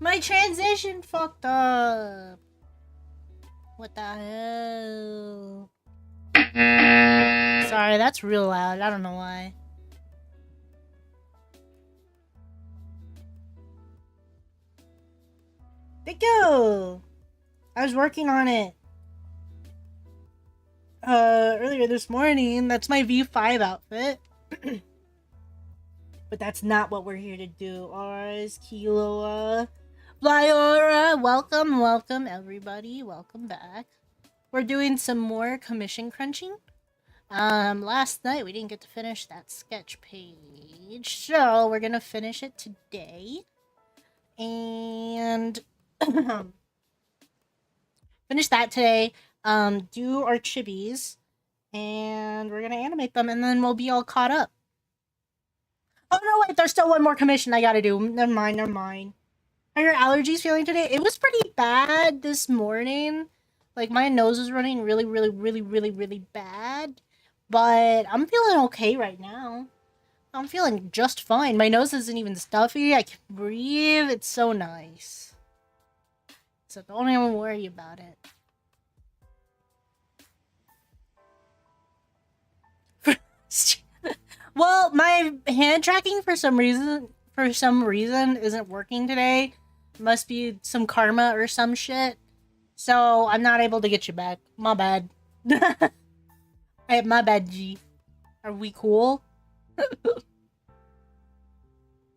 My transition fucked up. What the hell? Sorry, that's real loud. I don't know why. Thank you! I was working on it. Earlier this morning. That's my V5 outfit. But that's not what we're here to do. Ours, Kilo, Flyora, welcome everybody. Welcome back. We're doing some more commission crunching. Last night we didn't get to finish that sketch page, so we're gonna finish it today. And finish that today. Do our chibis, and we're gonna animate them, and then we'll be all caught up. Oh no, wait, there's still one more commission I gotta do. Never mind. How are your allergies feeling today? It was pretty bad this morning. Like, my nose is running really bad. But I'm feeling okay right now. I'm feeling just fine. My nose isn't even stuffy. I can breathe. It's so nice. So don't even worry about it. Well, my hand tracking for some reason isn't working today. Must be some karma or some shit. So I'm not able to get you back. My bad. My bad, G. Are we cool?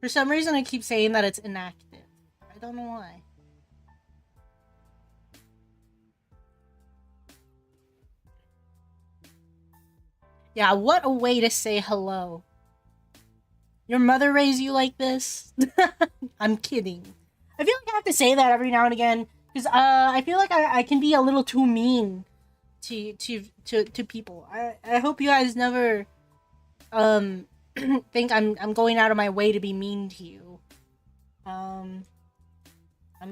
For some reason I keep saying that it's inactive. I don't know why. Yeah, what a way to say hello. Your mother raised you like this? I'm kidding. I feel like I have to say that every now and again, because I feel like I can be a little too mean to people. I hope you guys never think I'm going out of my way to be mean to you. I'm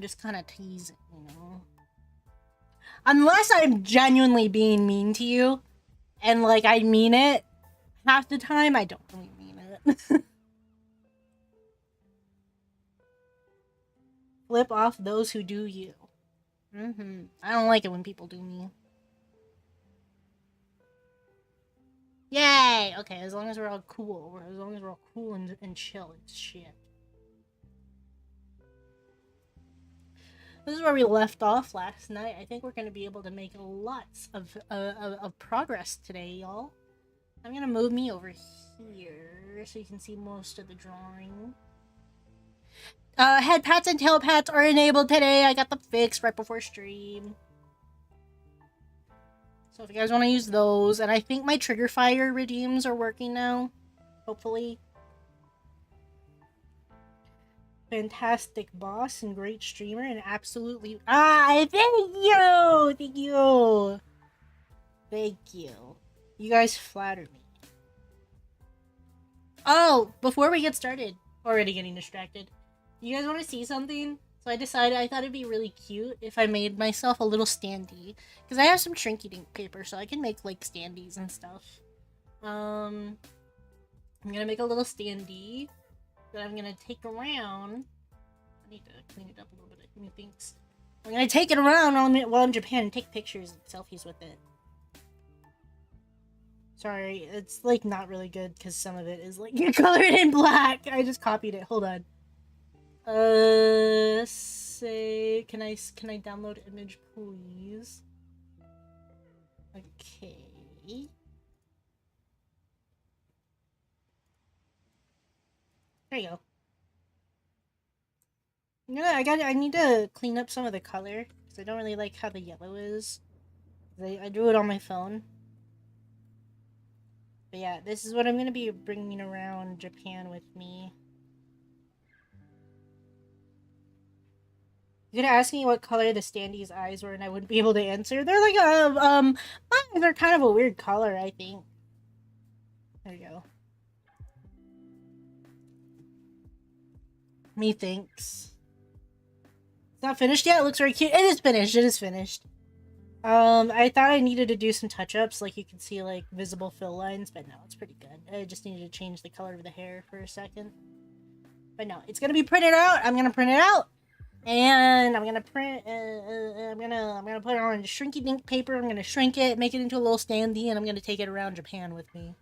just kind of teasing, you know. Unless I'm genuinely being mean to you. And, like, I mean it, half the time, I don't really mean it. Flip off those who do you. I don't like it when people do me. Yay! Okay, as long as we're all cool. As long as we're all cool and chill and shit. This is where we left off last night. I think we're going to be able to make lots of progress today, y'all. I'm going to move me over here so you can see most of the drawing. Head pats and tail pats are enabled today. I got them fixed right before stream. So if you guys want to use those, and I think my trigger fire redeems are working now. Hopefully. Fantastic boss and great streamer and absolutely thank you. You guys flatter me. Oh, before we get started, already getting distracted. You guys want to see something? So I decided I thought it'd be really cute if I made myself a little standee, because I have some Shrinky Dink paper, so I can make like standees and stuff. I'm gonna make a little standee that I'm gonna take around. I need to clean it up a little bit. New things. I'm gonna take it around while I'm in Japan and take pictures and selfies with it. Sorry, it's like not really good because some of it is like colored in black. I just copied it. Hold on. Say, can I download image, please? Okay. There you go. I need to clean up some of the color because I don't really like how the yellow is. I drew it on my phone. But yeah, this is what I'm gonna be bringing around Japan with me. You're gonna ask me what color the standee's eyes were, and I wouldn't be able to answer. They're like they're kind of a weird color, I think. There you go. Methinks. It's not finished yet. It looks very cute. It is finished. It is finished. I thought I needed to do some touch-ups, like you can see like visible fill lines, but no, it's pretty good. I just needed to change the color of the hair for a second. But no, it's gonna be printed out. I'm gonna print it out. And I'm gonna print. I'm gonna put it on shrinky dink paper. I'm gonna shrink it, make it into a little standee, and I'm gonna take it around Japan with me.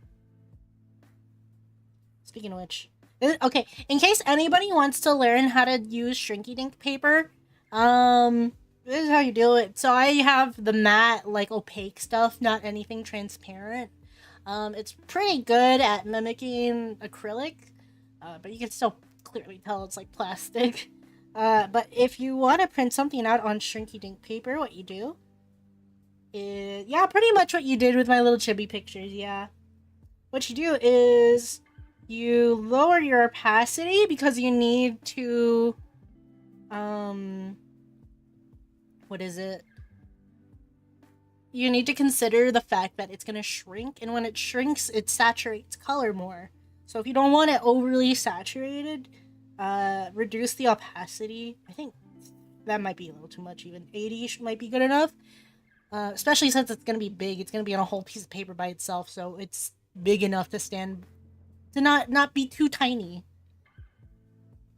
Speaking of which, okay. In case anybody wants to learn how to use shrinky dink paper, this is how you do it. So I have the matte, like opaque stuff, not anything transparent. It's pretty good at mimicking acrylic, but you can still clearly tell it's like plastic. But if you want to print something out on shrinky dink paper, what you do is, yeah, pretty much what you did with my little chibi pictures, yeah. What you do is you lower your opacity because you need to, what is it? You need to consider the fact that it's going to shrink, and when it shrinks, it saturates color more. So if you don't want it overly saturated, reduce the opacity. I think that might be a little too much, even 80 might be good enough. Especially since it's going to be big. It's going to be on a whole piece of paper by itself, so it's big enough to stand, to not be too tiny.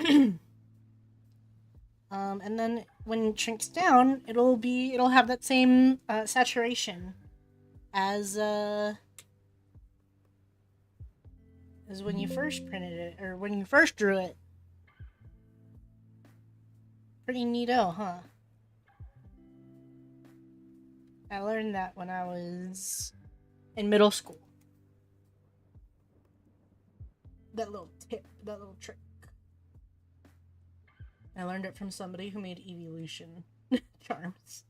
And then when it shrinks down, it'll have that same saturation as when you first printed it, or when you first drew it. Pretty neato, huh? I learned that when I was in middle school. That little tip, that little trick. I learned it from somebody who made evolution charms.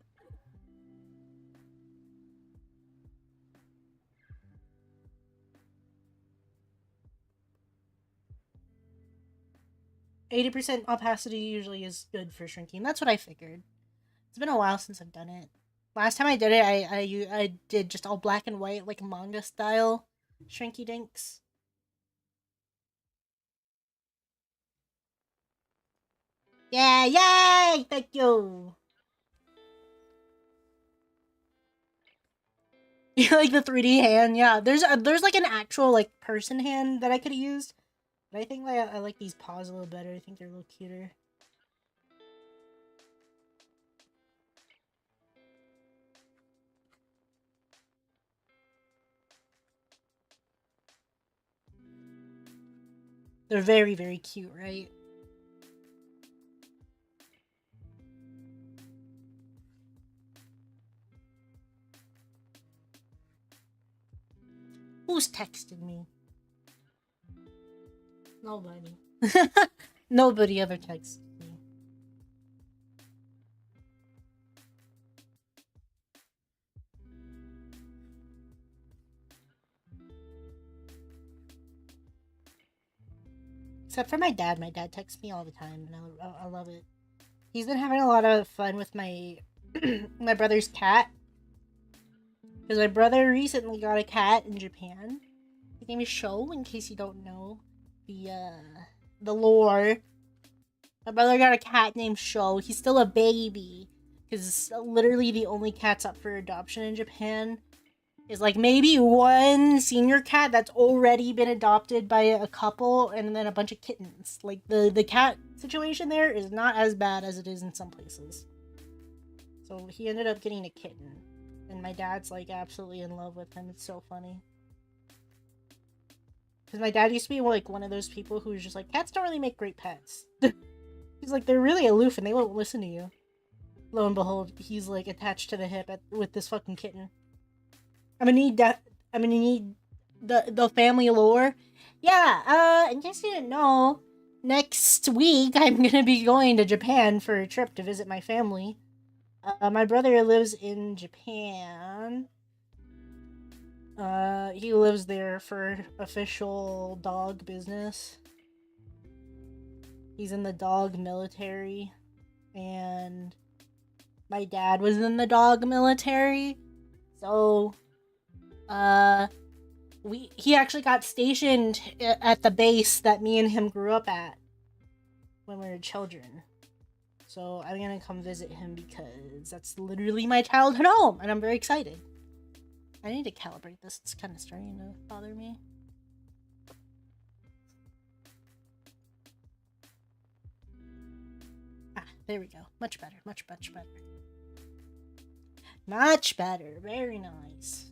%80 opacity usually is good for shrinking. That's what I figured. It's been a while since I've done it. Last time I did it, I did just all black and white, like manga style shrinky dinks. Yeah, yay! Thank you! You like the 3D hand? Yeah, there's like an actual like person hand that I could have used. But I think I like these paws a little better. I think they're a little cuter. They're very, very cute, right? Who's texted me? Nobody. Nobody ever texted me. Except for my dad. My dad texts me all the time, and I love it. He's been having a lot of fun with my my brother's cat. Because my brother recently got a cat in Japan. His name is Sho, in case you don't know the lore. My brother got a cat named Sho. He's still a baby. Because literally the only cats up for adoption in Japan is like maybe one senior cat that's already been adopted by a couple, and then a bunch of kittens. Like the cat situation there is not as bad as it is in some places. So he ended up getting a kitten. And my dad's like absolutely in love with him. It's so funny. Because my dad used to be like one of those people who's just like, cats don't really make great pets. He's like, they're really aloof and they won't listen to you. Lo and behold, he's like attached to the hip with this fucking kitten. I'm gonna need that. I'm gonna need the family lore. Yeah, in case you didn't know, next week I'm gonna be going to Japan for a trip to visit my family. My brother lives in Japan. He lives there for official dog business. He's in the dog military, and my dad was in the dog military, so he actually got stationed at the base that me and him grew up at when we were children. So I'm gonna come visit him because that's literally my childhood home, and I'm very excited. I need to calibrate this. It's kind of starting to bother me. Ah, There we go. Much better. Much better. Much better. Very nice.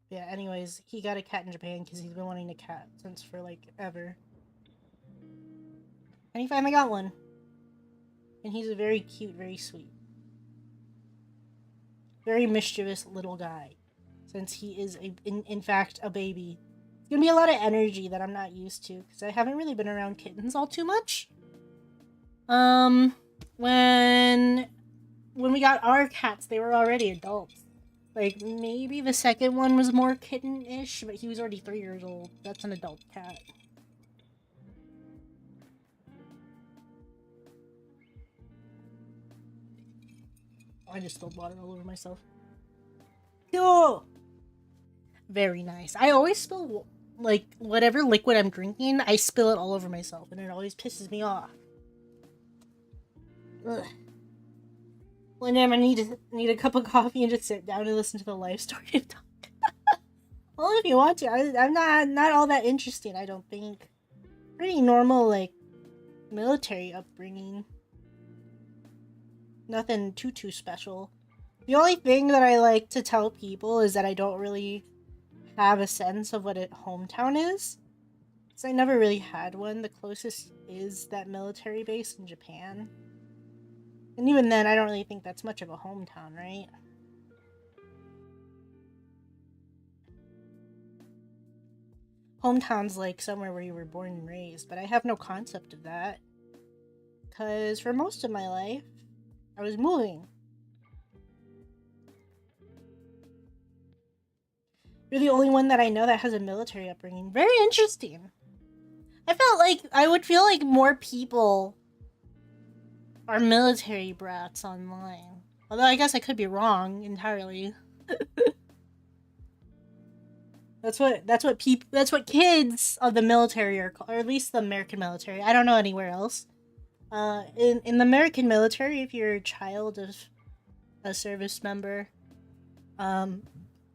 Yeah, anyways, he got a cat in Japan because he's been wanting a cat since for, like, ever. And he finally got one. And he's a very cute, very sweet. Very mischievous little guy. Since he is, in fact, a baby. It's gonna be a lot of energy that I'm not used to. Because I haven't really been around kittens all too much. When we got our cats, they were already adults. Like, maybe the second one was more kitten-ish, but he was already 3 years old. That's an adult cat. I just spilled water all over myself. Oh! Very nice. I always spill, like, whatever liquid I'm drinking, I spill it all over myself, and it always pisses me off. Ugh. One day I need a cup of coffee and just sit down and listen to the life story of Doc. Well, if you want to. I'm not all that interesting, I don't think. Pretty normal, like, military upbringing. Nothing too special. The only thing that I like to tell people is that I don't really have a sense of what a hometown is. Because I never really had one. The closest is that military base in Japan. And even then, I don't really think that's much of a hometown, right? Hometown's like somewhere where you were born and raised, but I have no concept of that. Because for most of my life, I was moving. You're the only one that I know that has a military upbringing. Very interesting. I felt like I would feel like more people are military brats online. Although I guess I could be wrong entirely. That's what kids of the military are called, or at least the American military. I don't know anywhere else. In the American military, if you're a child of a service member,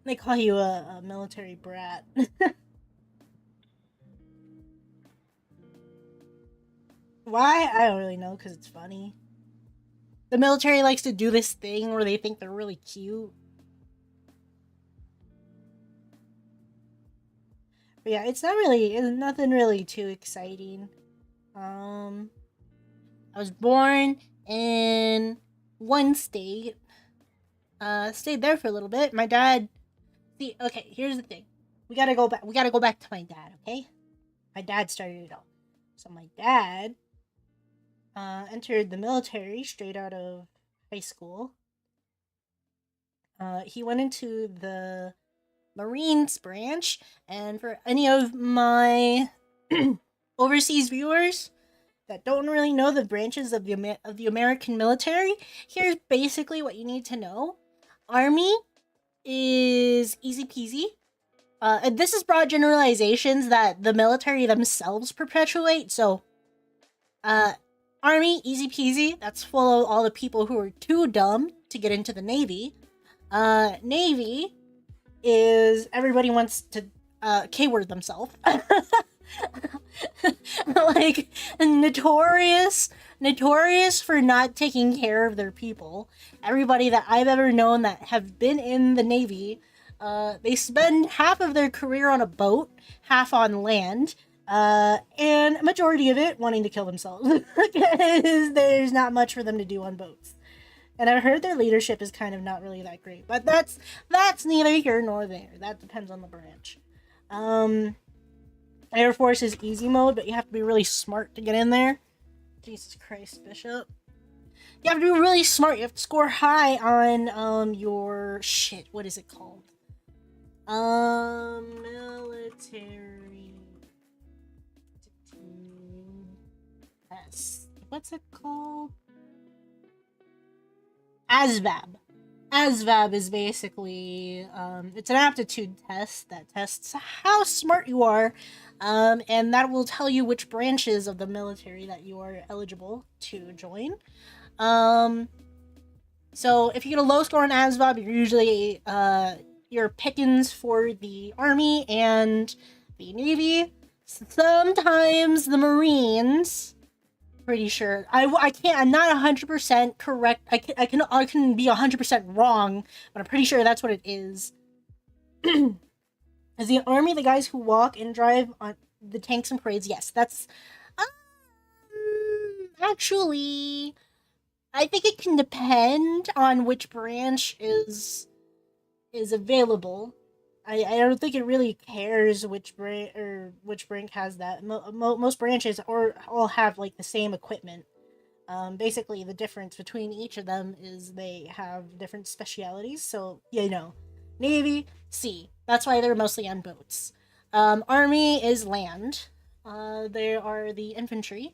they call you a military brat. Why? I don't really know, because it's funny. The military likes to do this thing where they think they're really cute. But yeah, it's nothing really too exciting. I was born in one state. Stayed there for a little bit. My dad... See, okay, here's the thing. We gotta go back to my dad, okay? My dad started it all. So my dad entered the military straight out of high school. He went into the Marines branch, and for any of my overseas viewers that don't really know the branches of the American military, here's basically what you need to know. Army is easy peasy. This is broad generalizations that the military themselves perpetuate, so Army, easy peasy. That's full of all the people who are too dumb to get into the Navy. Navy is everybody wants to K-word themselves. Like, notorious for not taking care of their people. Everybody that I've ever known that have been in the Navy, they spend half of their career on a boat, half on land, and a majority of it wanting to kill themselves. Because there's not much for them to do on boats. And I've heard their leadership is kind of not really that great. But that's neither here nor there. That depends on the branch. Air Force is easy mode, but you have to be really smart to get in there. Jesus Christ, Bishop. You have to be really smart. You have to score high on your... Shit, what is it called? Military... What's it called? ASVAB. ASVAB is basically, it's an aptitude test that tests how smart you are, and that will tell you which branches of the military that you are eligible to join. So if you get a low score on ASVAB, you're usually, you're pickings for the Army and the Navy. Sometimes the Marines, pretty sure. I can't. I'm not 100% correct. I can be 100% wrong, but I'm pretty sure that's what it is. Is the army the guys who walk and drive on the tanks and parades? Yes, that's. Actually, I think it can depend on which branch is available. I don't think it really cares which branch has that. Most branches or all have like the same equipment. Basically, the difference between each of them is they have different specialities. So Navy, sea. That's why they're mostly on boats. Army is land. They are the infantry,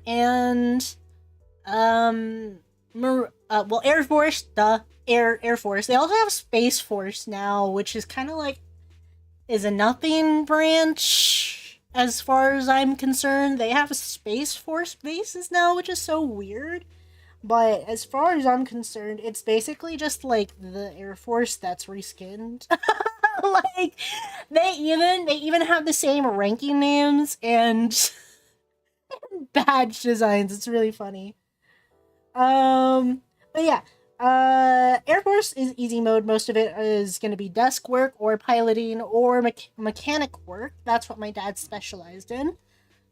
and Air Force, the Air Force. They also have Space Force now, which is kind of like is a nothing branch as far as I'm concerned. They have Space Force bases now, which is so weird. But as far as I'm concerned, it's basically just like the Air Force that's reskinned. Like they even have the same ranking names and badge designs. It's really funny. But yeah, Air Force is easy mode. Most of it is going to be desk work or piloting or mechanic work. That's what my dad specialized in.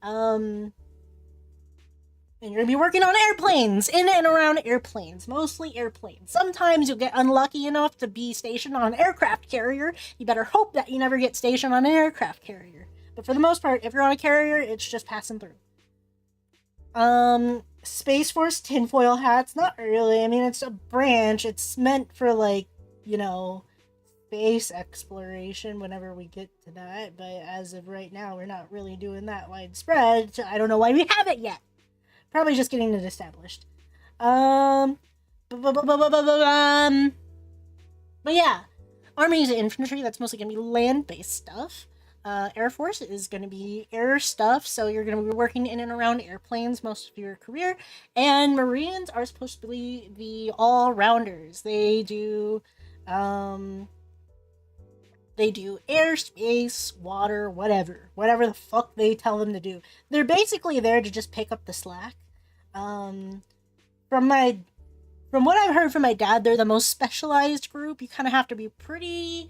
And you're going to be working on airplanes, in and around airplanes, mostly airplanes. Sometimes you'll get unlucky enough to be stationed on an aircraft carrier. You better hope that you never get stationed on an aircraft carrier. But for the most part, if you're on a carrier, it's just passing through. Space Force tinfoil hats, not really. I mean, it's a branch. It's meant for, like, space exploration whenever we get to that. But as of right now, we're not really doing that widespread. So I don't know why we have it yet. Probably just getting it established. But yeah, Army is infantry. That's mostly going to be land-based stuff. Air Force is going to be air stuff, so you're going to be working in and around airplanes most of your career. And Marines are supposed to be the all-rounders. They do air, space, water, whatever the fuck they tell them to do. They're basically there to just pick up the slack. From what I've heard from my dad, they're the most specialized group. You kind of have to be pretty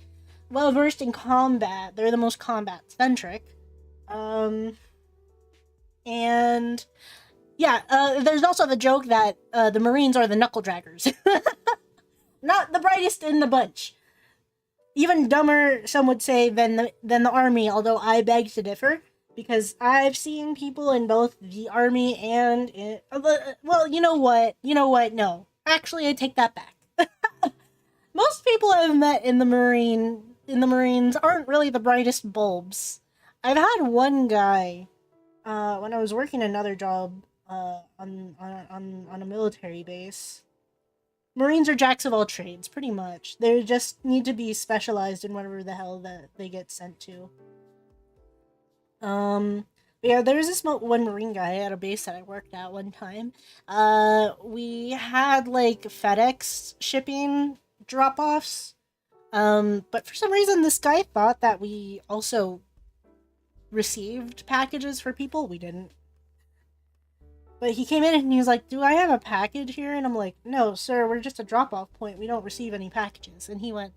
well versed in combat. They're the most combat centric. And yeah, there's also the joke that the Marines are the knuckle draggers. Not the brightest in the bunch. Even dumber, some would say, than the Army, although I beg to differ. Because I've seen people in both the Army and well, you know what? No. Actually, I take that back. Most people I've met in the Marines aren't really the brightest bulbs. I've had one guy when I was working another job on a military base. Marines are jacks of all trades, pretty much. They just need to be specialized in whatever the hell that they get sent to. Yeah, there was this one Marine guy at a base that I worked at one time. We had like FedEx shipping drop-offs. But for some reason this guy thought that we also received packages for people. We didn't. But he came in and he was like, "Do I have a package here?" And I'm like, "No, sir, we're just a drop-off point. We don't receive any packages." And he went,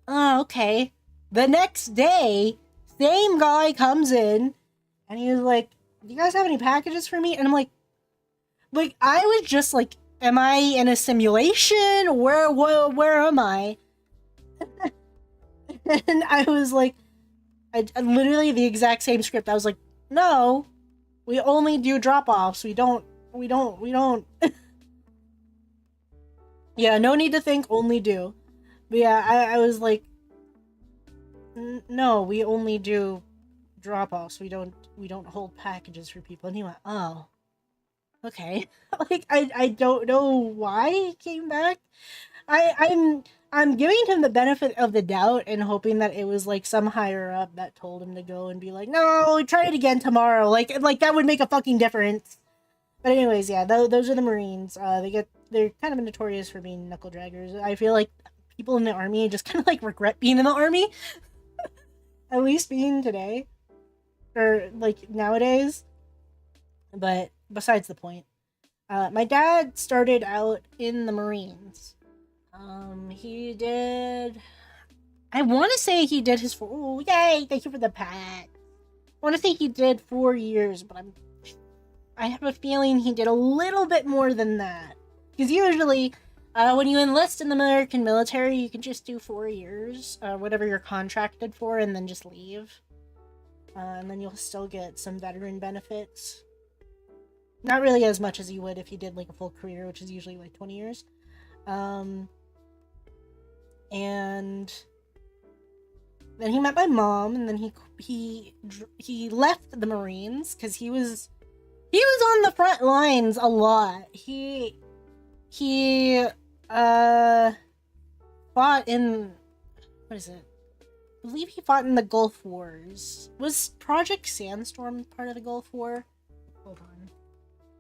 "Oh, okay." The next day, same guy comes in and he was like, "Do you guys have any packages for me?" And I'm like, I was just like, am I in a simulation? Where am I? And I was like, I literally the exact same script. I was like, "No, we only do drop-offs. We don't. Yeah, no need to think, only do." But yeah, I was like, "No, we only do drop-offs. We don't hold packages for people." And he went, "Oh, okay." Like, I don't know why he came back. I'm giving him the benefit of the doubt and hoping that it was like some higher up that told him to go and be like, "No, try it again tomorrow." Like that would make a fucking difference. But anyways, yeah, those are the Marines. They're kind of notorious for being knuckle draggers. I feel like people in the Army just kind of like regret being in the Army. At least being today. or like nowadays. But besides the point, my dad started out in the Marines. He did. I want to say he did his four. Oh, yay! Thank you for the pat. I want to say he did 4 years, but I have a feeling he did a little bit more than that. Because usually, when you enlist in the American military, you can just do 4 years, whatever you're contracted for, and then just leave. And then you'll still get some veteran benefits. Not really as much as you would if you did like a full career, which is usually like 20 years. And then he met my mom, and then he left the Marines because he was on the front lines a lot. He fought in, what is it? I believe he fought in the Gulf Wars. Was Project Sandstorm part of the Gulf War? Hold on.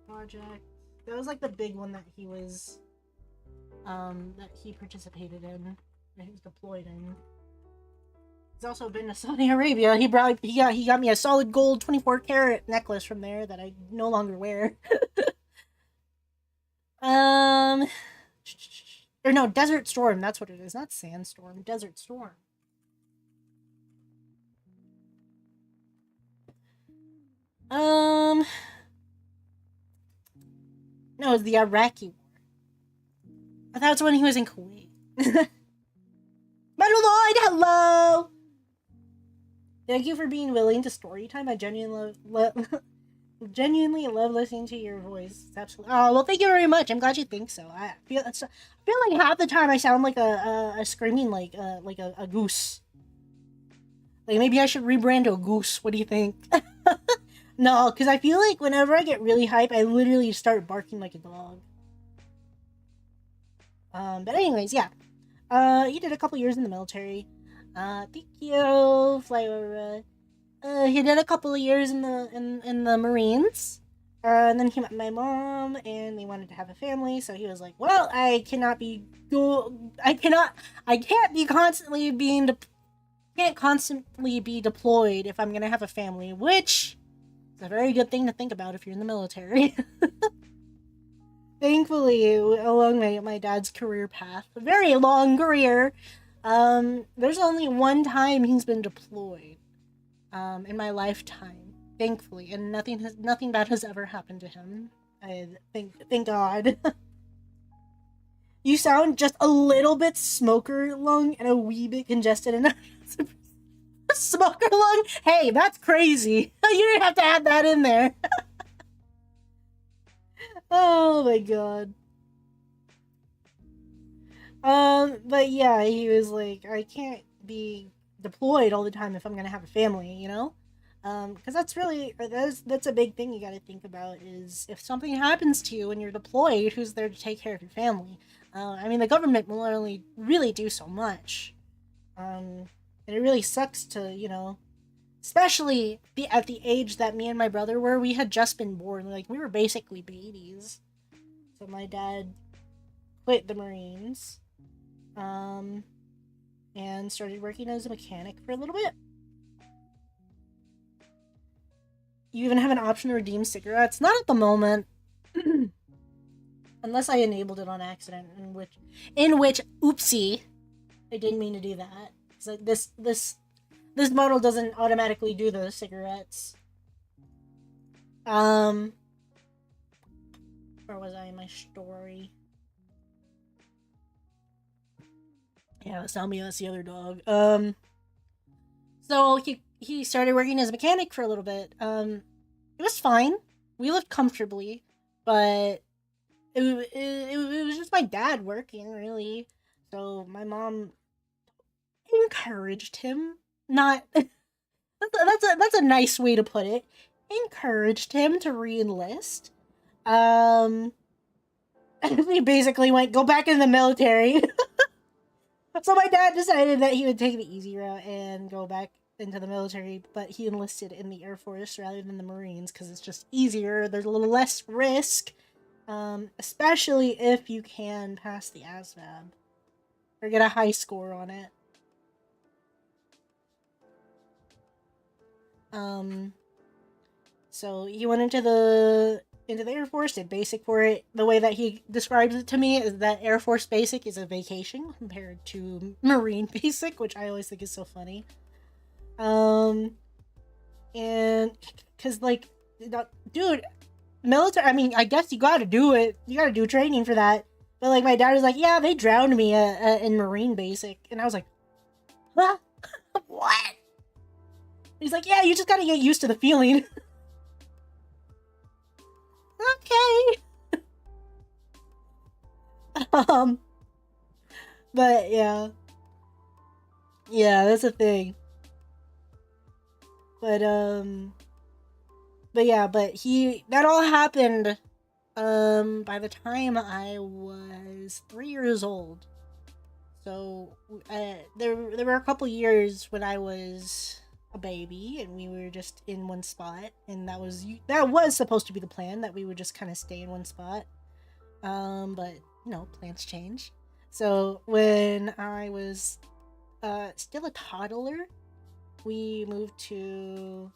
Project. That was like the big one that he was that he participated in, that he was deployed in. He's also been to Saudi Arabia. He got me a solid gold 24 karat necklace from there that I no longer wear. Or no, Desert Storm, that's what it is. Not Sandstorm, Desert Storm. No, it's the Iraqi War. I thought it was when he was in Kuwait. Metal Lloyd, hello! Thank you for being willing to story time. I genuinely love listening to your voice. It's absolutely. Oh well, thank you very much. I'm glad you think so. I feel like half the time I sound like a screaming like a goose. Like maybe I should rebrand to a goose. What do you think? No, because I feel like whenever I get really hype, I literally start barking like a dog. But anyways, yeah. He did a couple years in the military. Thank you, Flyover. He did a couple of years in the Marines. And then he met my mom, and they wanted to have a family. So he was like, "Well, I can't be constantly be deployed if I'm gonna have a family," which is a very good thing to think about if you're in the military. Thankfully, along my dad's career path, a very long career, there's only one time he's been deployed, in my lifetime, thankfully, and nothing bad has ever happened to him. I thank God. You sound just a little bit smoker lung and a wee bit congested and smoker lung? Hey, that's crazy. You didn't have to add that in there. Oh my god. But yeah, he was like, I can't be deployed all the time if I'm gonna have a family, you know? Because that's a big thing you gotta think about is if something happens to you when you're deployed, who's there to take care of your family? I mean, the government will only really do so much. And it really sucks to, you know, especially at the age that me and my brother were. We had just been born, like we were basically babies. So my dad quit the Marines, and started working as a mechanic for a little bit. You even have an option to redeem cigarettes. Not at the moment, unless I enabled it on accident, in which oopsie, I didn't mean to do that. So this model doesn't automatically do the cigarettes. Where was I in my story? Yeah, that's not me, that's the other dog. So he started working as a mechanic for a little bit. It was fine. We lived comfortably, but it was just my dad working, really. So my mom encouraged him. Not that's a nice way to put it. Encouraged him to re-enlist. He basically went, go back in the military. So my dad decided that he would take the easy route and go back into the military, but he enlisted in the Air Force rather than the Marines because it's just easier. There's a little less risk, especially if you can pass the ASVAB or get a high score on it. So he went into the Air Force, did basic for it. The way that he describes it to me is that Air Force basic is a vacation compared to Marine basic, which I always think is so funny. And because like, dude, military. I mean, I guess you got to do it. You got to do training for that. But like, my dad was like, "Yeah, they drowned me in Marine basic," and I was like, "What? What?" He's like, "Yeah, you just got to get used to the feeling." Okay. But yeah, that's a thing. But yeah, but that all happened by the time I was 3 years old. So there were a couple years when I was a baby and we were just in one spot, and that was supposed to be the plan, that we would just kind of stay in one spot. But plans change. So when I was still a toddler, we moved to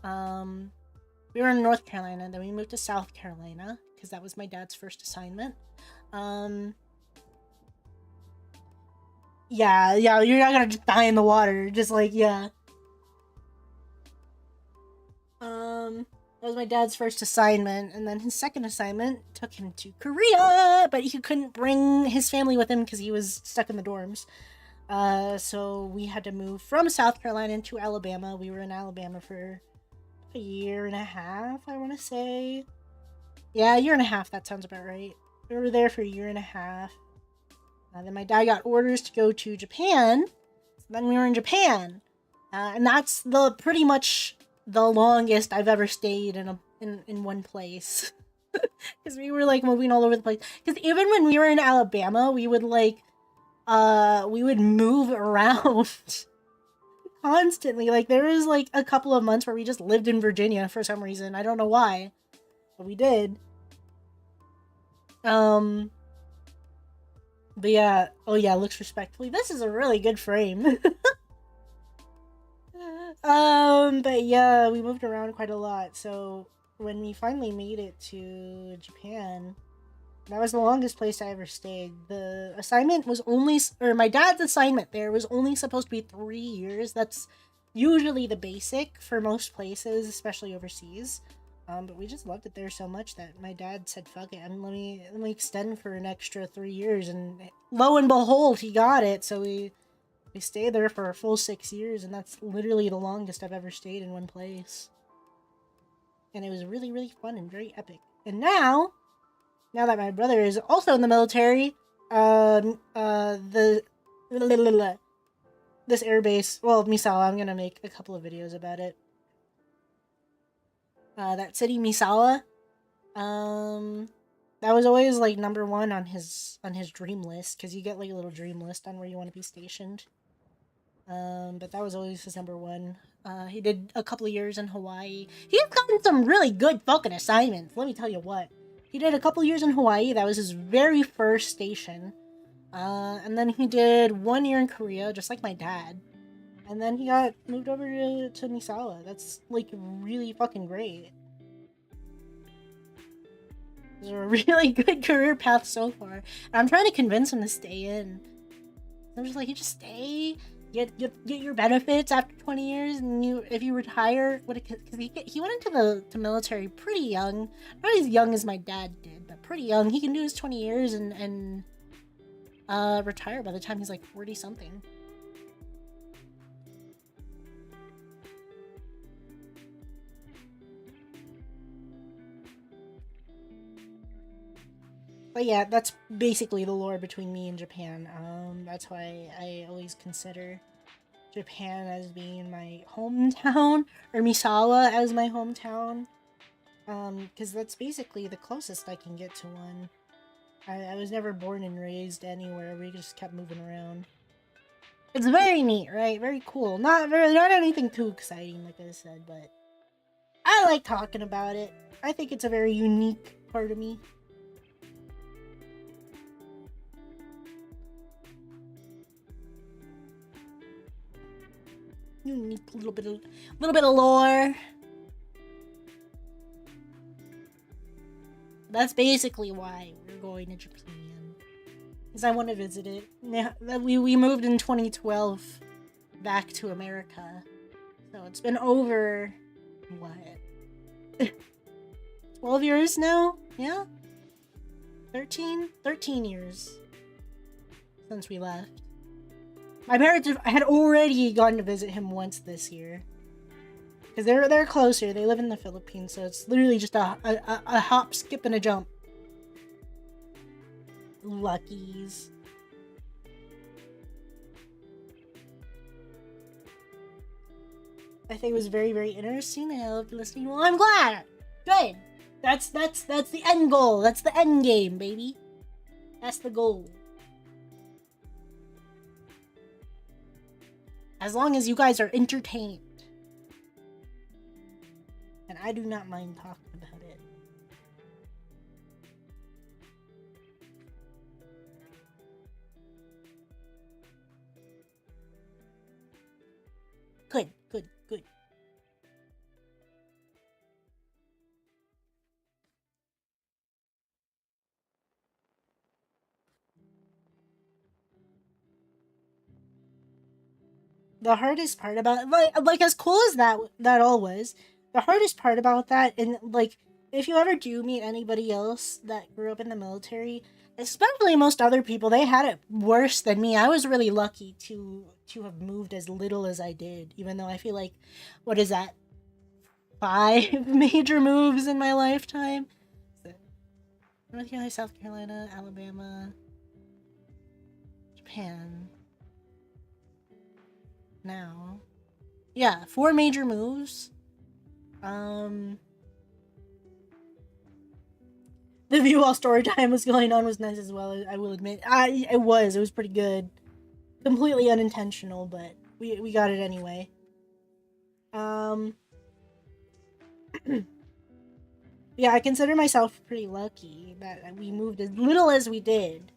we were in North Carolina, then we moved to South Carolina because that was my dad's first assignment. Yeah, you're not gonna just die in the water, just like, yeah. That was my dad's first assignment, and then his second assignment took him to Korea, but he couldn't bring his family with him because he was stuck in the dorms. So we had to move from South Carolina to Alabama. We were in Alabama for a year and a half, I want to say. Yeah, a year and a half, that sounds about right. We were there for a year and a half. Then my dad got orders to go to Japan. So then we were in Japan. And that's pretty much the longest I've ever stayed in one place. Because we were like moving all over the place. Because even when we were in Alabama, we would move around constantly. Like, there was like a couple of months where we just lived in Virginia for some reason. I don't know why, but we did. But yeah, oh yeah, looks respectfully. This is a really good frame. But yeah, we moved around quite a lot. So when we finally made it to Japan, that was the longest place I ever stayed. The assignment was my dad's assignment there was only supposed to be 3 years. That's usually the basic for most places, especially overseas. But we just loved it there so much that my dad said, "Fuck it, and let me extend for an extra 3 years." And lo and behold, he got it. So we stayed there for a full 6 years, and that's literally the longest I've ever stayed in one place. And it was really, really fun and very epic. And now that my brother is also in the military, this airbase, well, Misawa, I'm gonna make a couple of videos about it. That city, Misawa, that was always like number one on his dream list, because you get like a little dream list on where you want to be stationed. But that was always his number one. He did a couple of years in Hawaii. He's gotten some really good fucking assignments, let me tell you what. He did a couple years in Hawaii. That was his very first station. And then he did 1 year in Korea, just like my dad. And then he got moved over to Misawa. That's, like, really fucking great. It's a really good career path so far. And I'm trying to convince him to stay in. I'm just like, you just stay, get your benefits after 20 years, and if you retire, because he went into the military pretty young. Not as young as my dad did, but pretty young. He can do his 20 years and retire by the time he's like 40 something. But yeah, that's basically the lore between me and Japan. That's why I always consider Japan as being my hometown, or Misawa as my hometown. Because that's basically the closest I can get to one. I was never born and raised anywhere. We just kept moving around. It's very neat, right? Very cool. Not anything too exciting, like I said, but I like talking about it. I think it's a very unique part of me. Unique little bit of lore. That's basically why we're going to Japan. Because I want to visit it. We moved in 2012 back to America. So it's been over, what? 12 years now? Yeah? 13 years since we left. My parents had already gone to visit him once this year. Because they're closer. They live in the Philippines, so it's literally just a hop, skip, and a jump. Luckies. I think it was very, very interesting. I loved listening. Well, I'm glad. Good. That's the end goal. That's the end game, baby. That's the goal. As long as you guys are entertained. And I do not mind talking about it. Good, good, good. The hardest part about like as cool as that all was, the hardest part about that, and like if you ever do meet anybody else that grew up in the military, especially most other people, they had it worse than me. I was really lucky to have moved as little as I did, even though I feel like, what is that, 5 major moves in my lifetime? North Carolina, South Carolina, Alabama, Japan. Now, yeah, 4 major moves. The view while story time was going on was nice as well. I will admit, it was pretty good. Completely unintentional, but we got it anyway. Yeah, I consider myself pretty lucky that we moved as little as we did.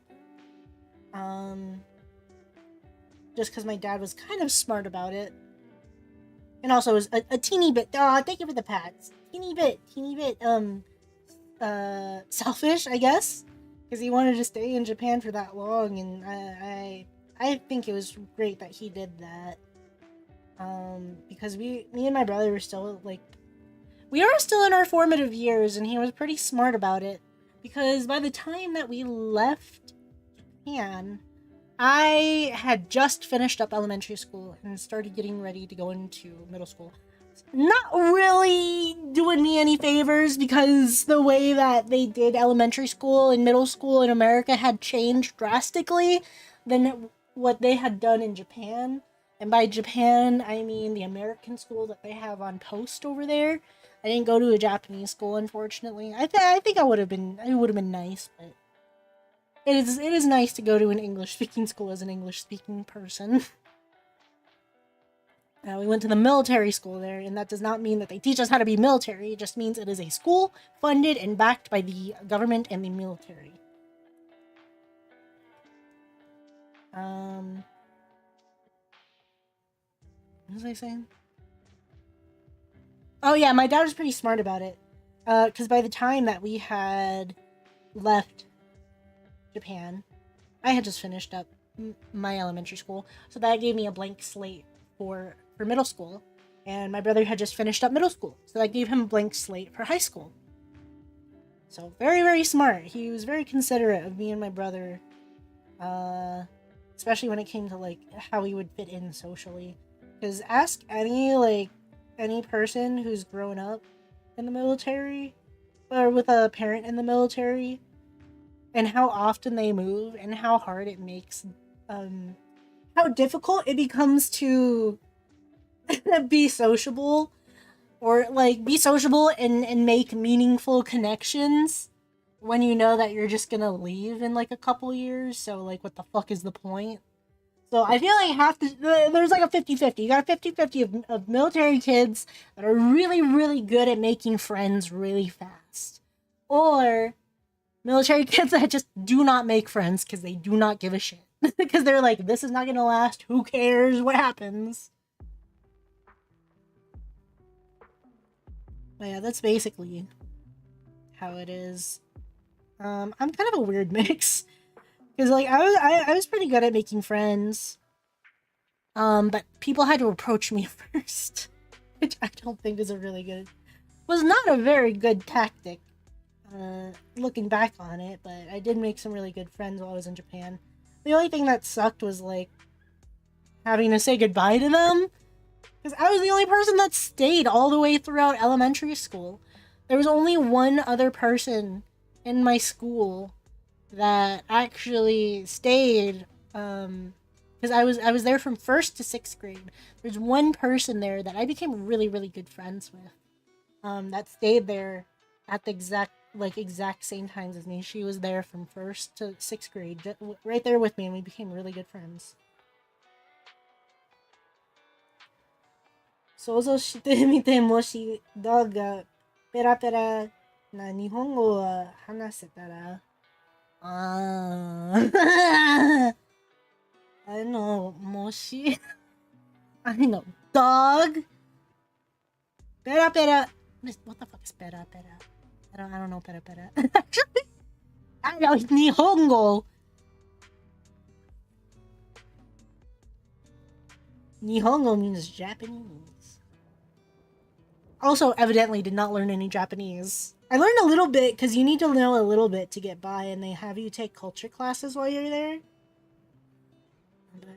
Just because my dad was kind of smart about it. And also was a teeny bit, thank you for the pats. Teeny bit, selfish, I guess. Because he wanted to stay in Japan for that long, and I think it was great that he did that. Because me and my brother were still, like, we are still in our formative years, and he was pretty smart about it. Because by the time that we left Japan, I had just finished up elementary school and started getting ready to go into middle school. Not really doing me any favors because the way that they did elementary school and middle school in America had changed drastically than what they had done in Japan. And by Japan, I mean the American school that they have on post over there. I didn't go to a Japanese school, unfortunately. I think it would have been nice, but it is nice to go to an English-speaking school as an English-speaking person. We went to the military school there, and that does not mean that they teach us how to be military. It just means it is a school funded and backed by the government and the military. What was I saying? Oh yeah, my dad was pretty smart about it. Because by the time that we had left Japan, I had just finished up my elementary school, so that gave me a blank slate for middle school, and my brother had just finished up middle school, so that gave him a blank slate for high school. So very, very smart. He was very considerate of me and my brother, especially when it came to like how we would fit in socially. Because ask any person who's grown up in the military or with a parent in the military, and how often they move and how hard it makes, how difficult it becomes to be sociable, or like be sociable and make meaningful connections when you know that you're just gonna leave in like a couple years. So like, what the fuck is the point? So I feel like there's like a 50-50. You got a 50-50 of military kids that are really, really good at making friends really fast, or military kids that just do not make friends because they do not give a shit. Because they're like, this is not gonna last, who cares what happens. But yeah, that's basically how it is. I'm kind of a weird mix. Because, like, I was pretty good at making friends. But people had to approach me first. Which I don't think is a really good... was not a very good tactic. Looking back on it, but I did make some really good friends while I was in Japan. The only thing that sucked was, like, having to say goodbye to them. Because I was the only person that stayed all the way throughout elementary school. There was only one other person in my school that actually stayed, because I was there from 1st to 6th grade. There's one person there that I became really, really good friends with, that stayed there at the exact same times as me. She was there from 1st to 6th grade, right there with me, and we became really good friends. 想像してみて、もしドッグがペラペラな日本語を話せたら、I know, もし I know, dog, ペラペラ what the fuck is ペラペラ I don't know ペラペラ actually, I know 日本語 Nihongo means Japanese. Also, evidently did not learn any Japanese. I learned a little bit, because you need to know a little bit to get by, and they have you take culture classes while you're there. But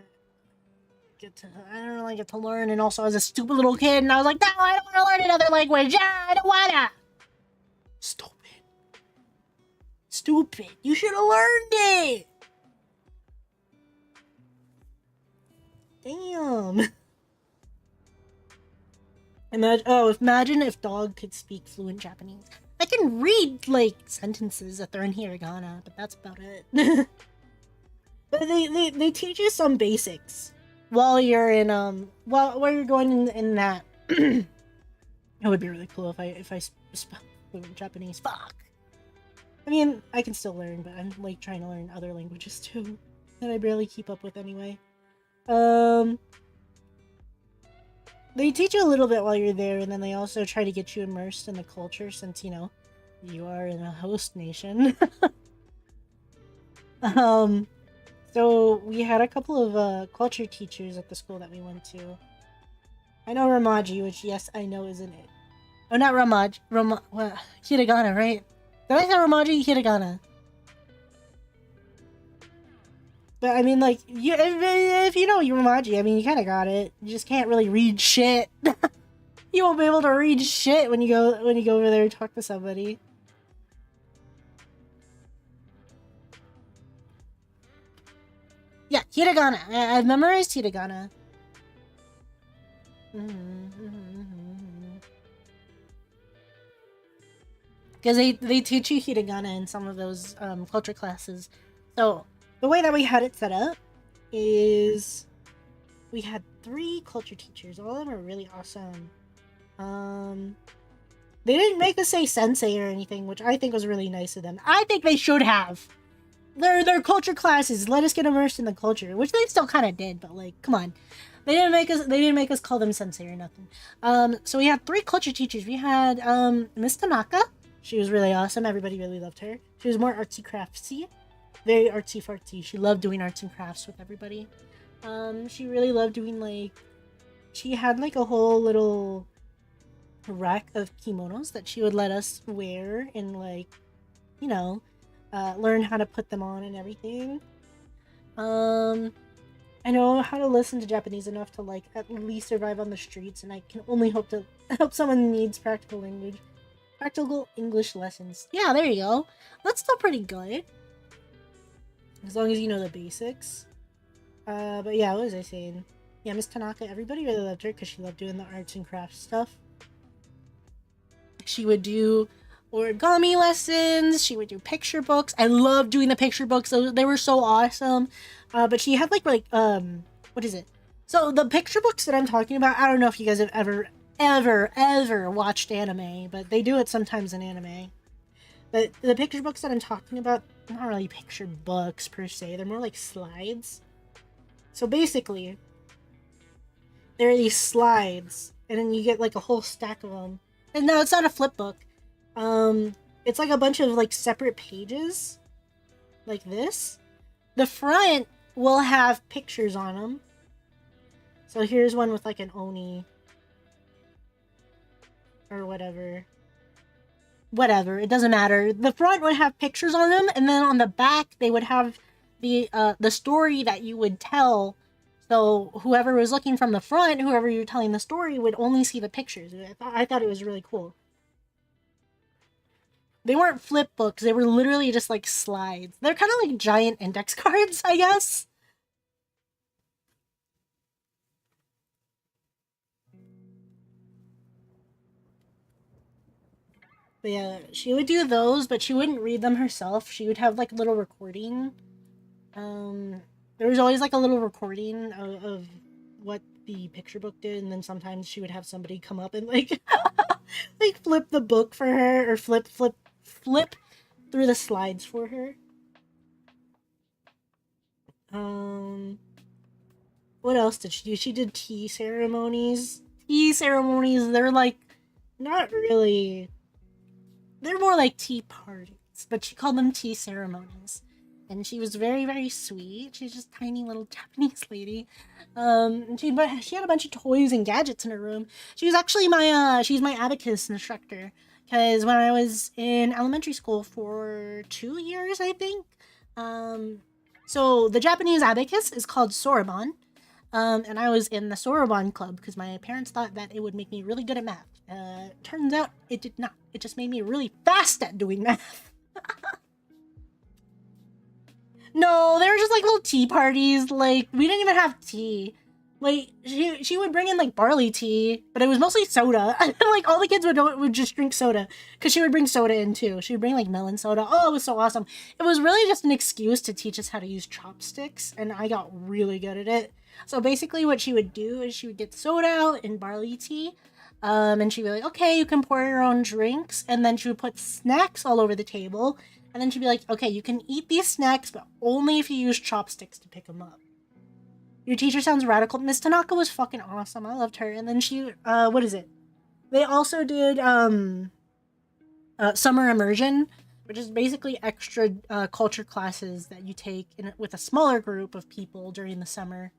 I don't really get to learn, and also I was a stupid little kid, and I was like, no, I don't want to learn another language, I don't wanna! Stupid. You should have learned it! Damn. Imagine if dog could speak fluent Japanese. I can read, like, sentences that they're in hiragana, but that's about it. But they teach you some basics while you're in, while you're going in that. It would be really cool if I spoke fluent Japanese. Fuck! I mean, I can still learn, but I'm, like, trying to learn other languages, too. That I barely keep up with anyway. They teach you a little bit while you're there, and then they also try to get you immersed in the culture since, you know, you are in a host nation. So we had a couple of culture teachers at the school that we went to. I know Ramaji, which, yes, I know isn't it. Oh, not Ramaji. Hiragana, right? Did I say Ramaji? Hiragana. But I mean, like, if you know Yorumaji, I mean, you kind of got it. You just can't really read shit. You won't be able to read shit when you go over there and talk to somebody. Yeah, hiragana. I've memorized hiragana. Because they teach you hiragana in some of those culture classes. So the way that we had it set up is we had 3 culture teachers. All of them are really awesome. They didn't make us say sensei or anything, which I think was really nice of them. I think they should have. They're culture classes. Let us get immersed in the culture, which they still kind of did, but like, come on. They didn't make us call them sensei or nothing. So we had 3 culture teachers. We had Miss Tanaka. She was really awesome. Everybody really loved her. She was more artsy craftsy. Very artsy fartsy. She loved doing arts and crafts with everybody. She really loved doing, like, she had like a whole little rack of kimonos that she would let us wear and, like, you know, learn how to put them on and everything. I know how to listen to Japanese enough to, like, at least survive on the streets, and I can only hope to help someone who needs practical English lessons. Yeah, there you go. That's still pretty good. As long as you know the basics. But yeah, what was I saying? Yeah, Miss Tanaka, everybody really loved her because she loved doing the arts and crafts stuff. She would do origami lessons. She would do picture books. I loved doing the picture books. They were so awesome. But she had like what is it? So the picture books that I'm talking about, I don't know if you guys have ever watched anime, but they do it sometimes in anime. But the picture books that I'm talking about, not really picture books per se. They're more like slides. So basically, there are these slides, and then you get like a whole stack of them. And no, it's not a flip book. it's like a bunch of like separate pages, like this. The front will have pictures on them. So here's one with like an Oni or whatever. Whatever, it doesn't matter. The front would have pictures on them, and then on the back they would have the story that you would tell. So whoever was looking from the front, whoever you're telling the story, would only see the pictures. I thought it was really cool. They weren't flip books, they were literally just like slides. They're kind of like giant index cards, I guess. But yeah, she would do those, but she wouldn't read them herself. She would have like a little recording. There was always like a little recording of what the picture book did, and then sometimes she would have somebody come up and like like flip the book for her, or flip through the slides for her. What else did she do? She did tea ceremonies. Tea ceremonies, they're like not really, they're more like tea parties, but she called them tea ceremonies. And she was very, very sweet. She's just a tiny little Japanese lady. And she had a bunch of toys and gadgets in her room. She was actually she's my abacus instructor. Because when I was in elementary school for 2 years, I think. So the Japanese abacus is called soroban. And I was in the soroban club because my parents thought that it would make me really good at math. Turns out it did not. It just made me really fast at doing math. No, they were just like little tea parties. Like, we didn't even have tea. Like, she would bring in like barley tea, but it was mostly soda. And like all the kids would just drink soda because she would bring soda in too. She would bring like melon soda. Oh, it was so awesome. It was really just an excuse to teach us how to use chopsticks, and I got really good at it. So basically what she would do is she would get soda out and barley tea. And she'd be like, okay, you can pour your own drinks. And then she would put snacks all over the table. And then she'd be like, okay, you can eat these snacks, but only if you use chopsticks to pick them up. Your teacher sounds radical. Miss Tanaka was fucking awesome. I loved her. And then she, what is it? They also did, summer immersion, which is basically extra, culture classes that you take with a smaller group of people during the summer.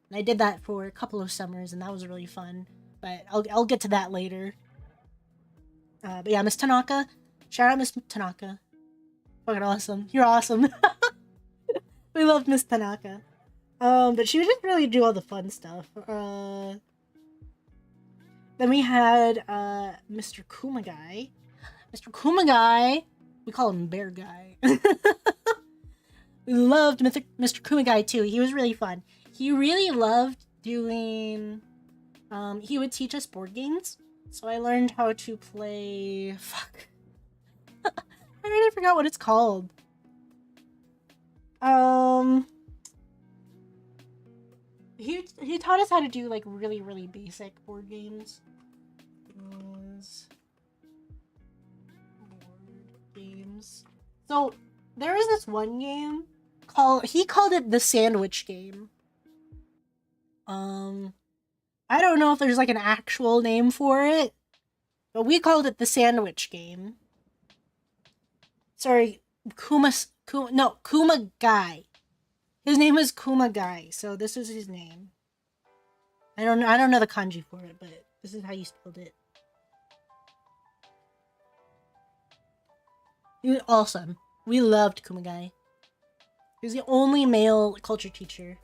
And I did that for a couple of summers, and that was really fun. But I'll get to that later. But yeah, Miss Tanaka. Shout out Miss Tanaka. Fucking awesome. You're awesome. We love Miss Tanaka. But she would just really do all the fun stuff. Then we had, Mr. Kumagai. Mr. Kumagai, we call him Bear Guy. We loved Mr. Kumagai too. He was really fun. He really loved doing, he would teach us board games. So I learned how to play, fuck. I already forgot what it's called. He taught us how to do like really, really basic board games. Board games. So there was this one game he called it the sandwich game. I don't know if there's like an actual name for it, but we called it the sandwich game. Sorry, Kumagai. His name is Kumagai, so this is his name. I don't know the kanji for it, but this is how you spelled it. He was awesome. We loved Kumagai. He was the only male culture teacher.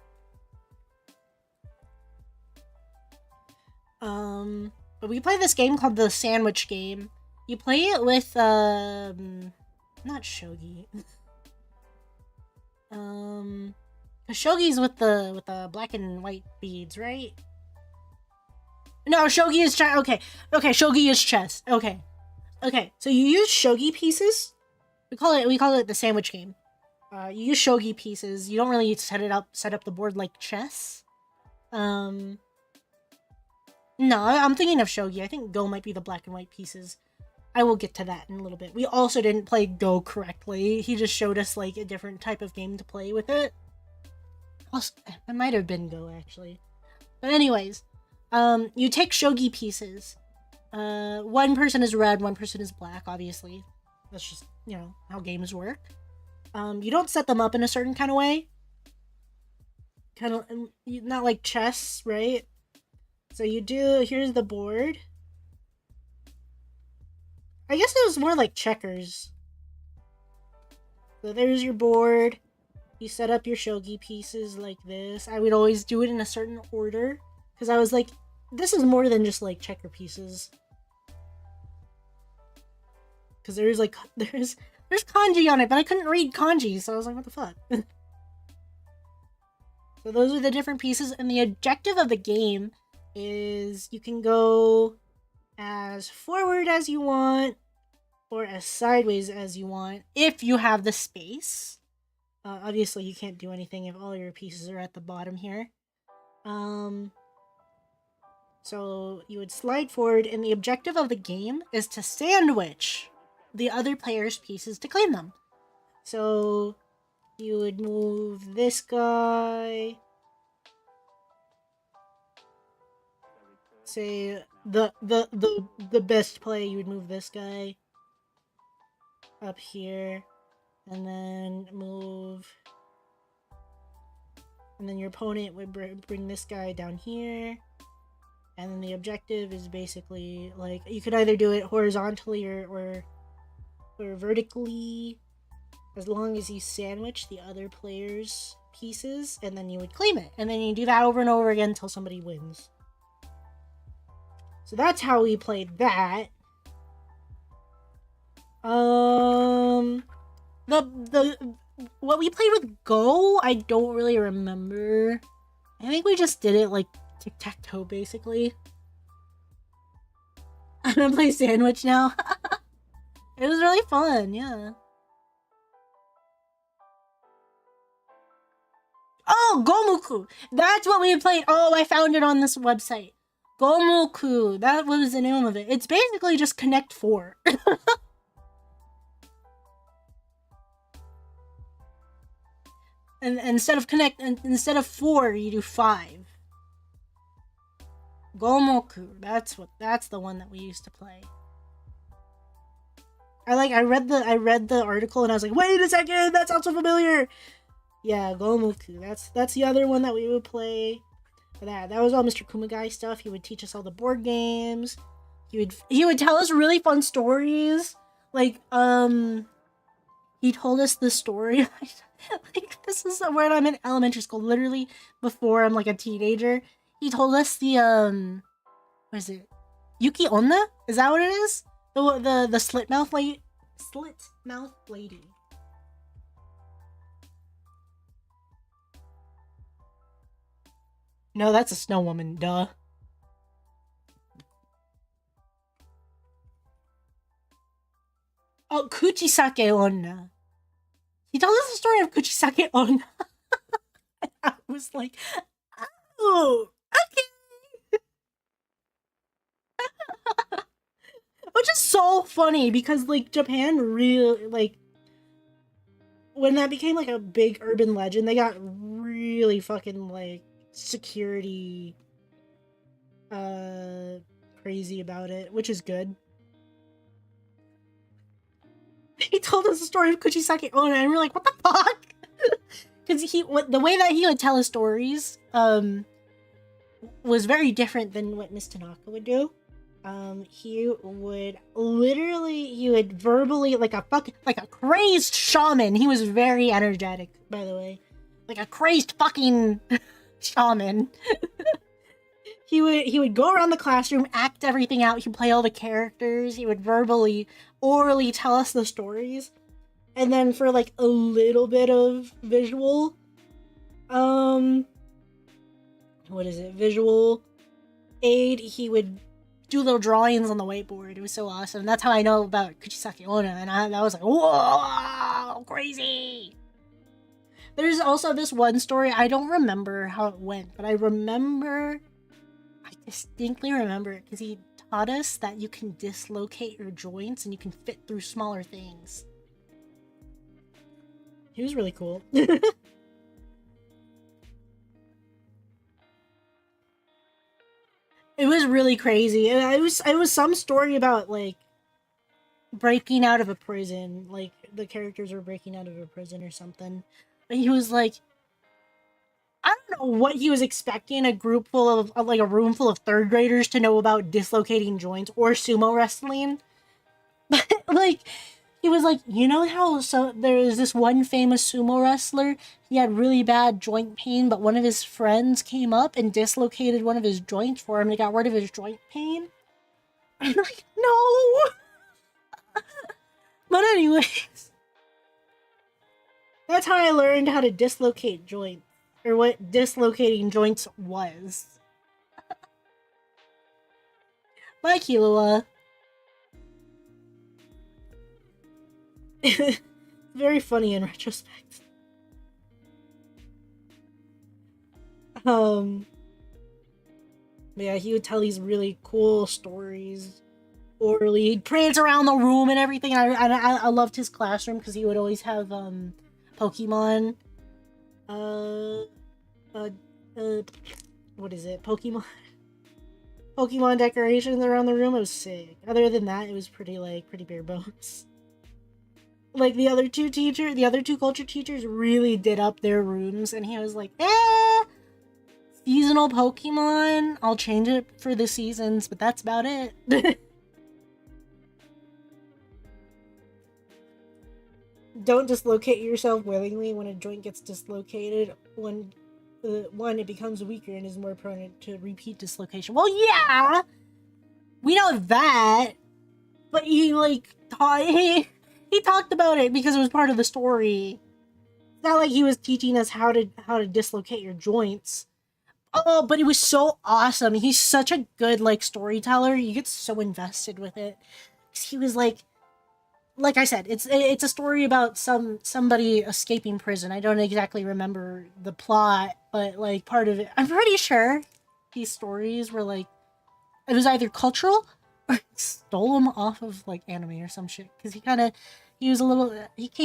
But we played this game called the sandwich game. You play it with, not shogi. Shogi's with the black and white beads, right? No, shogi is chess. Okay, shogi is chess. Okay. So you use shogi pieces. We call it the sandwich game. You use shogi pieces. You don't really set up the board like chess. No, I'm thinking of shogi. I think Go might be the black and white pieces. I will get to that in a little bit. We also didn't play Go correctly. He just showed us like a different type of game to play with it. Also, it might have been Go actually. But anyways, you take shogi pieces. One person is red, one person is black, obviously. That's just, you know, how games work. You don't set them up in a certain kind of way. Kind of not like chess, right? So you do, here's the board. I guess it was more like checkers. So there's your board. You set up your shogi pieces like this. I would always do it in a certain order because I was like, this is more than just like checker pieces. Because there's like there's kanji on it, but I couldn't read kanji, so I was like, what the fuck? So those are the different pieces, and the objective of the game is you can go as forward as you want or as sideways as you want if you have the space. Obviously, you can't do anything if all your pieces are at the bottom here. So you would slide forward, and the objective of the game is to sandwich the other player's pieces to claim them. So you would move this guy. Say the best play, you would move this guy up here, and then move, and then your opponent would bring this guy down here. And then the objective is basically like you could either do it horizontally or vertically, as long as you sandwich the other player's pieces, and then you would claim it. And then you do that over and over again until somebody wins. So that's how we played that. The what we played with Go, I don't really remember. I think we just did it like tic-tac-toe, basically. I'm gonna play Sandwich now. It was really fun, yeah. Oh, Gomuku! That's what we played. Oh, I found it on this website. Gomuku. That was the name of it. It's basically just Connect 4. and instead of 4, you do 5. Gomoku. That's the one that we used to play. I read the article and I was like, wait a second, that sounds so familiar. Yeah, Gomoku. That's the other one that we would play. That was all Mr. Kumagai stuff. He would teach us all the board games. He would tell us really fun stories. Like, he told us the story. Like, this is when I'm in elementary school, literally before I'm like a teenager. He told us the what is it? Yuki Onna? Is that what it is? The slit mouth lady. No, that's a snow woman, duh. Oh, Kuchisake Onna. He told us the story of Kuchisake Onna. I was like, oh, okay. Which is so funny because, like, Japan really, like, when that became, like, a big urban legend, they got really fucking, like, security crazy about it, which is good. He told us the story of Kuchisake Onna, and we're like, what the fuck? Because the way that he would tell his stories was very different than what Miss Tanaka would do. He would verbally, like a crazed shaman. He was very energetic, by the way, like a crazed fucking shaman. He would go around the classroom, act everything out. He'd play all the characters. He would orally tell us the stories. And then for like a little bit of visual, visual aid, he would do little drawings on the whiteboard. It was so awesome. That's how I know about Kuchisake Onna, and I was like, whoa, crazy. There's also this one story, I don't remember how it went, but I distinctly remember it because he taught us that you can dislocate your joints and you can fit through smaller things. He was really cool. It was really crazy. It was some story about, like, breaking out of a prison. Like, the characters were breaking out of a prison or something. But he was like, I don't know what he was expecting a group full of, like, a room full of third graders to know about dislocating joints or sumo wrestling. But, like, he was like, you know how so there is this one famous sumo wrestler? He had really bad joint pain, but one of his friends came up and dislocated one of his joints for him and got rid of his joint pain. I'm like, no! But anyways, that's how I learned how to dislocate joints. Or what dislocating joints was. Bye, Killua. Very funny in retrospect. Yeah, he would tell these really cool stories orally. He'd prance around the room and everything. I loved his classroom because he would always have Pokemon. Uh, uh, what is it? Pokemon. Pokemon decorations around the room. It was sick. Other than that, it was pretty bare bones. Like the other two culture teachers really did up their rooms, and he was like, seasonal Pokemon. I'll change it for the seasons, but that's about it. Don't dislocate yourself willingly. When a joint gets dislocated, one, it becomes weaker and is more prone to repeat dislocation. Well, yeah, we know that, but he he talked about it because it was part of the story. It's not like he was teaching us how to dislocate your joints. Oh, but it was so awesome. He's such a good like storyteller. You get so invested with it. He was like I said, it's a story about somebody escaping prison. I don't exactly remember the plot, but like part of it, I'm pretty sure these stories were like it was either cultural or stole them off of like anime or some shit. Because he came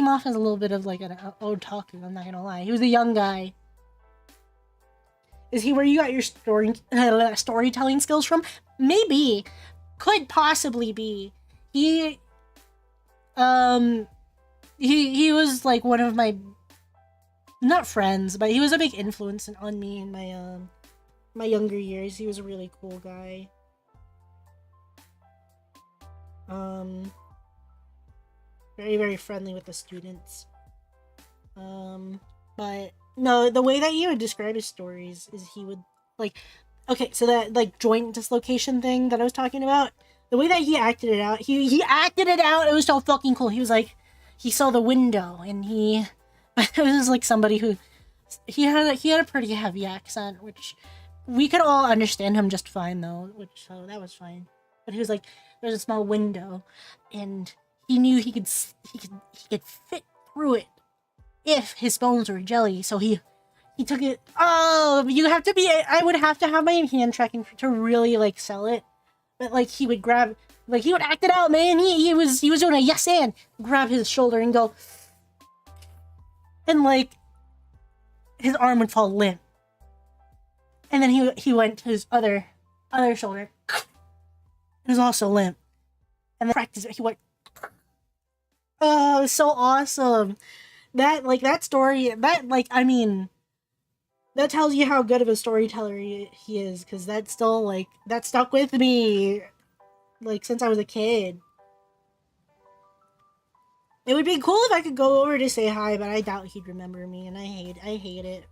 off as a little bit of like an otaku. I'm not gonna lie. He was a young guy. Is he where you got your storytelling skills from? Maybe, could possibly be. He was like one of my not friends, but he was a big influence on me in my younger years. He was a really cool guy. Very, very friendly with the students. But no, the way that he would describe his stories is he would like, okay, so that like joint dislocation thing that I was talking about, the way that he acted it out, he acted it out. It was so fucking cool. He was like, he saw the window and it was like somebody who he had a pretty heavy accent, which we could all understand him just fine though, so that was fine. But he was like, there's a small window, and he knew he could fit through it if his bones were jelly. So he took it. Oh, you have to be. I would have to have my hand tracking to really like sell it. But like he would grab, like he would act it out, man. He was doing a yes and grab his shoulder and go, and like his arm would fall limp, and then he went to his other shoulder. It was also limp, and then practice. He went. Oh, it was so awesome. That story, I mean, that tells you how good of a storyteller he is, because that stuck with me, like, since I was a kid. It would be cool if I could go over to say hi, but I doubt he'd remember me, and I hate it.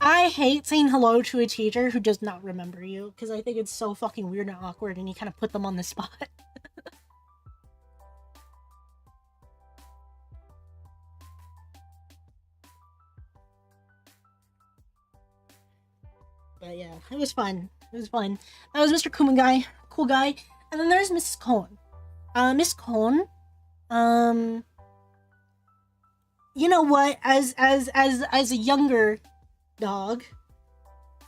I hate saying hello to a teacher who does not remember you, because I think it's so fucking weird and awkward, and you kind of put them on the spot. But yeah, it was fun. It was fun. That was Mr. Kumagai, cool guy. And then there's Mrs. Cone. Miss Cone, you know what? As a younger dog,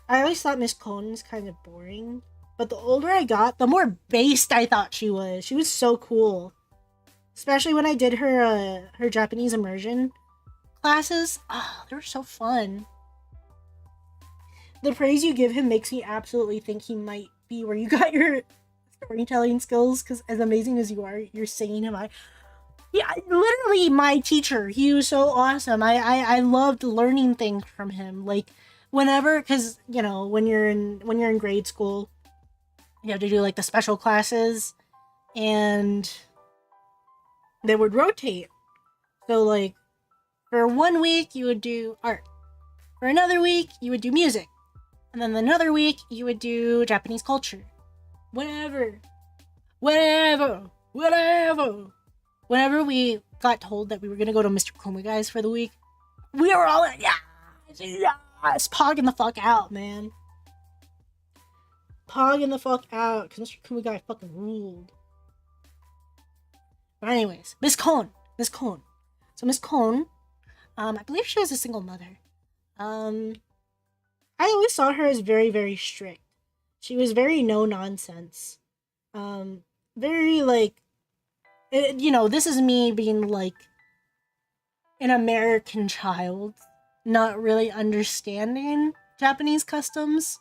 I always thought Miss Cone was kind of boring. But the older I got, the more based I thought she was. She was so cool. Especially when I did her Japanese immersion classes. Oh, they were so fun. The praise you give him makes me absolutely think he might be where you got your storytelling skills, because as amazing as you are, you're singing him. Yeah, literally my teacher. He was so awesome. I loved learning things from him. Like whenever, because you know when you're in grade school, you have to do like the special classes, and they would rotate. So like for 1 week you would do art, for another week you would do music, and then another week you would do Japanese culture. Whatever, whatever. Whenever we got told that we were gonna go to Mr. Kumagai's for the week, we were all like, yes, pogging the fuck out, man. Pogging the fuck out, because Mr. Kumagai fucking ruled. But anyways, Miss Cone. So Miss Cone, I believe she was a single mother. I always saw her as very, very strict. She was very no nonsense. Very like, you know, this is me being like an American child, not really understanding Japanese customs.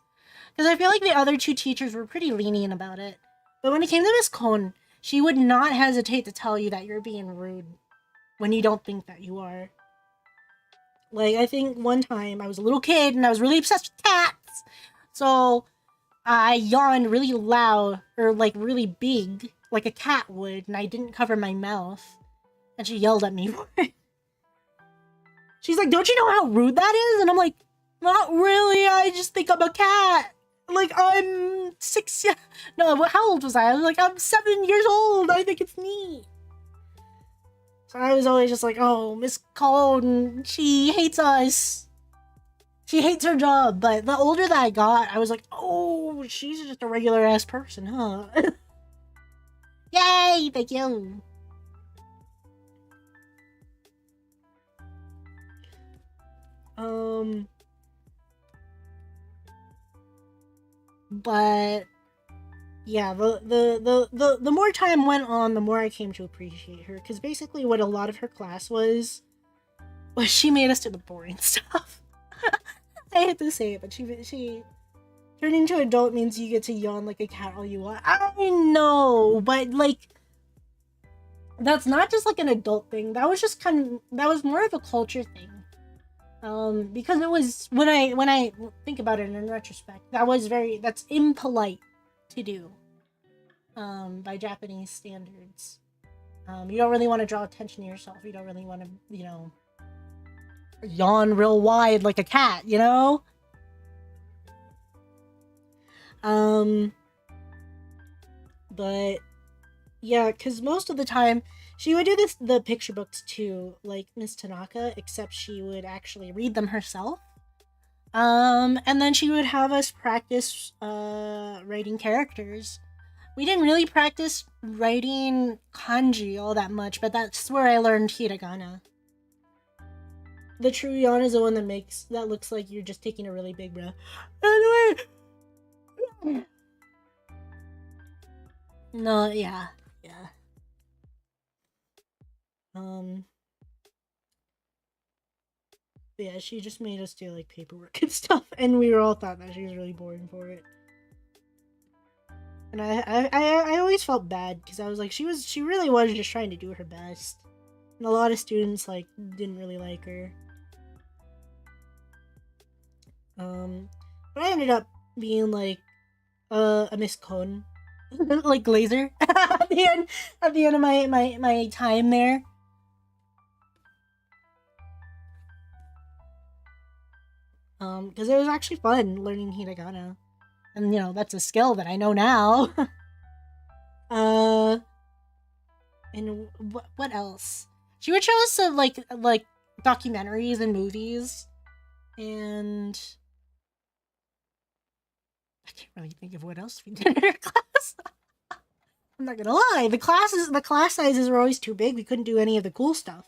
Because I feel like the other two teachers were pretty lenient about it. But when it came to Miss Cone, she would not hesitate to tell you that you're being rude when you don't think that you are. Like, I think one time I was a little kid and I was really obsessed with cats. So I yawned really loud, or like really big, like a cat would, and I didn't cover my mouth. And she yelled at me for it. She's like, don't you know how rude that is? And I'm like, not really, I just think I'm a cat. Like, I'm 6 no, how old was I? I was like, I'm 7 years old, I think it's neat. So I was always just like, oh, Miss Cone, she hates us. She hates her job. But the older that I got, I was like, oh, she's just a regular ass person, huh? Yay, thank you. But yeah, the more time went on, the more I came to appreciate her. Because basically, what a lot of her class was she made us do the boring stuff. I hate to say it, but she turning into an adult means you get to yawn like a cat all you want. I know, but like, that's not just like an adult thing. That was just that was more of a culture thing. Because it was, when I think about it in retrospect, that's impolite to do, by Japanese standards. You don't really want to draw attention to yourself. You don't really want to, you know, yawn real wide like a cat, you know? But yeah, because most of the time she would do the picture books too, like Miss Tanaka, except she would actually read them herself. And then she would have us practice writing characters. We didn't really practice writing kanji all that much, but that's where I learned hiragana. The true yawn is the one that looks like you're just taking a really big breath. Anyway. No, yeah. Yeah, she just made us do like paperwork and stuff, and we all thought that she was really boring for it. And I always felt bad because I was like, she really was just trying to do her best, and a lot of students like didn't really like her. But I ended up being like a Miss Cone, like Glazer at the end of my time there. Because it was actually fun learning hiragana, and you know, that's a skill that I know now. And what else? She would show us some like documentaries and movies, and I can't really think of what else we did in her class. I'm not gonna lie, the class sizes were always too big. We couldn't do any of the cool stuff.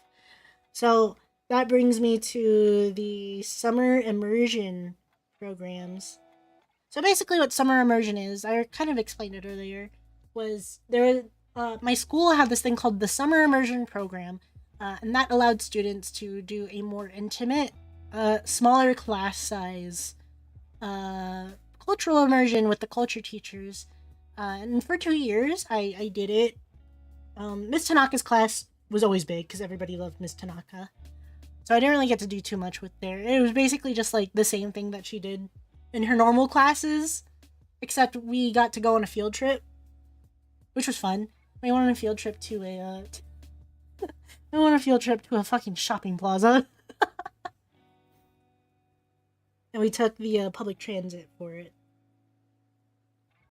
So that brings me to the summer immersion programs. So basically what summer immersion is, I kind of explained it earlier, was my school had this thing called the summer immersion program, and that allowed students to do a more intimate, smaller class size, cultural immersion with the culture teachers, And for 2 years, I did it. Miss Tanaka's class was always big because everybody loved Miss Tanaka. So I didn't really get to do too much with there. It was basically just like the same thing that she did in her normal classes, except we got to go on a field trip, which was fun. We went on a field trip to a fucking shopping plaza. And we took the public transit for it.